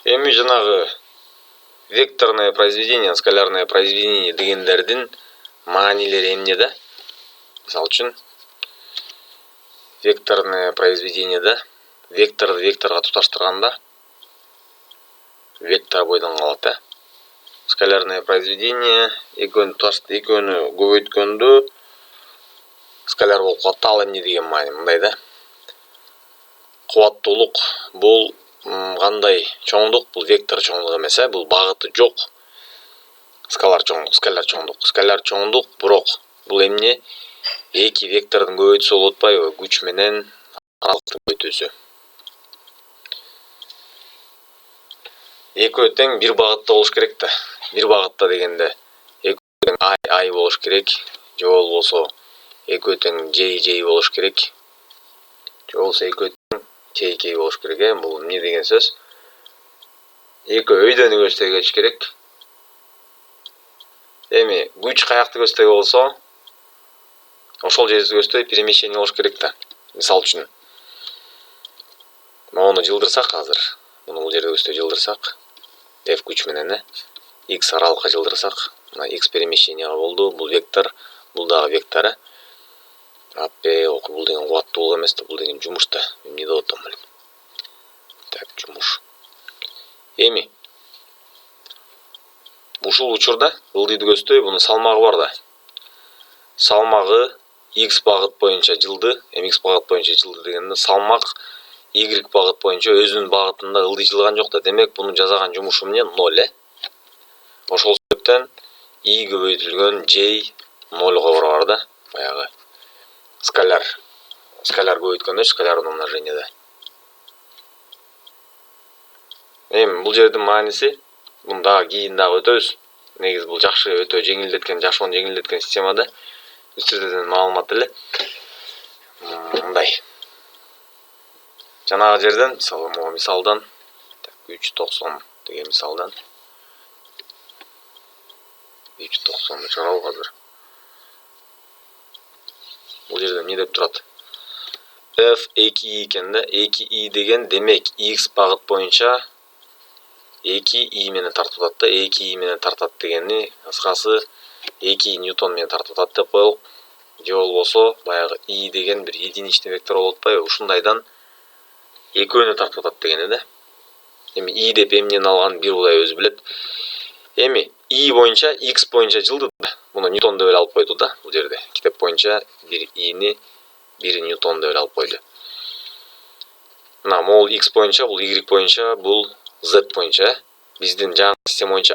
Эми жанагы векторное произведение, скалярное произведение дегендердин маанилери эмне да? Мисалы үчүн векторное произведение да, векторду векторго туташтырганда вектор бойдон калат да. Скалярное произведение экөөнү көбөйткөндө скаляр болуп калат. Ал эмне деген маани? Мындай да. Кубаттуулук бул кандай чоңдук? Бул вектор чоңдугу эмес, бул багыты жок. Скаляр чоңдук, бирок бул эмне? Эки вектордун көбөйтүүсү болуп атпайбы? Күч менен аралыктын көбөйтүүсү. Экөө тең бир багытта болуш керек да. Бир багытта дегенде экөө тең I болуш керек, же болбосо экөө тең J болуш керек, же болбосо экөө тең K болуш керек. Бул эмне деген сөз? Экөө өйдөнү көздөйгөч керек. Эми күч каякты көздөйгө болсо, ошол жерди көздөй перемещение болуш керек да. Мисалы үчүн моуну жылдырсак азыр, муну бул жерде көздөй жылдырсак, F күч менен X аралыкка жылдырсак, мына X перемещение болду. Бул вектор, бул дагы вектор. Бул деген кубаттуулук эмес да, бул деген жумуш да. Эмне деп атам бул? Так, жумуш. Эми ушул учурда ылдыйды көздөй, бунун салмагы бар да. Салмагы X багыт боюнча жылды. Эми X багыт боюнча жылды дегенде салмак Y багыт боюнча өзүнүн багытында ылдый жылган жок да. Демек, бунун жасаган жумушу эмне? 0. Ошол себептен Y көбөйтүлгөн J 0га барабар да. Баягы скаляр көбөйткөндө скалярное умножениеде. Эми бул жердин мааниси, муну дагы кийин дагы өтөбүз. Негизи бул жакшы өтө жеңилдеткен системада үстүрдөн маалымат эле. Мындай. Жанагы жерден, мисалдан, күч 90 деген мисалдан 90 чыгаралык азыр. Бул жерде эмне деп турат? F 2i экен да. 2i деген демек X багыт боюнча 2i менен тартып атат да. 2i менен тартат дегени кыскасы 2 ньютон менен тартып атат деп коелук. Же болбосо баягы i деген бир единичный вектор болуп атпайбы? Ушундайдан экөөнү тартып атат дегени да. Эми i деп эмнени алган бир Кудай өзү билет. Эми i боюнча X боюнча жылды да. Муну ньютон деп эле алып койду да. Бул жерде китеп боюнча бир i'ни 1 ньютон деп эле алып койду. Мына мол X боюнча, бул Y боюнча, бул Z боюнча. Биздин жаңы система боюнча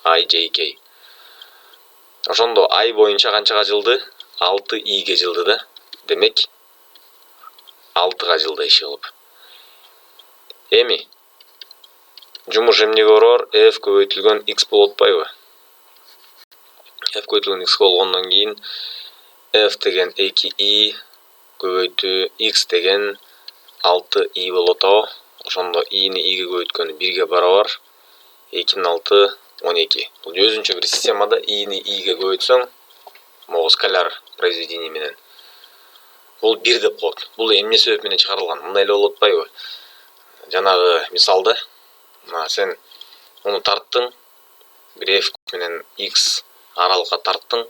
IJK. Ошондо I боюнча канчага жылды? 6i'ге жылды да. Демек 6га жылды иши кылып. Эми жумуш эмнеге барабар? F көбөйтүлгөн X болуп атпайбы? F көбөйтүлгөн X болгондон кийин F деген 2i көбөйтүү X деген 6i болуп атабы? Ошондо i'ни i'ге көбөйткөнү 1ге барабар. 2-nin 6 12. Бул өзүнчө бир системада i'ни i'ге көбөйтсөң, могу скаляр произведение менен бул 1 деп коет. Бул эмне себеп менен чыгарылган? Мындай эле болуп атпайбы? Жанагы мисалда, мына сен муну тарттың, бир F менен X аралыкка тарттың.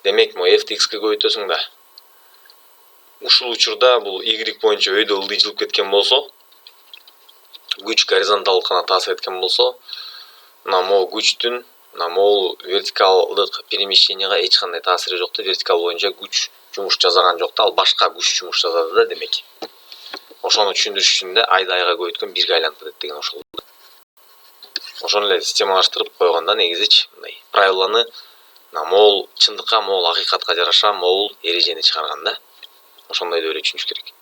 Демек, мо F'ти X'ке көбөйтөсүң да. Ушул учурда бул Y боюнча өйдө ылдый жылып кеткен болсо, күч горизонталдыкка таасир эткен болсо, мына могу күчтүн, мына могу вертикалдык перемещенияга эч кандай таасири жок да. Вертикал боюнча күч жумуш жасаган жок да, ал башка күч жумуш жасады да, демек. Ошону түшүндүрүш үчүн да айда айга көбөйткөн 1ге айланып кетет деген ошол. Ошону эле системалаштырып койгондо негизичи мындай правиланы могул чындыкка, могул акыйкатка жараша могул эрежени чыгарган да. Ошондой деп эле түшүнүш керек.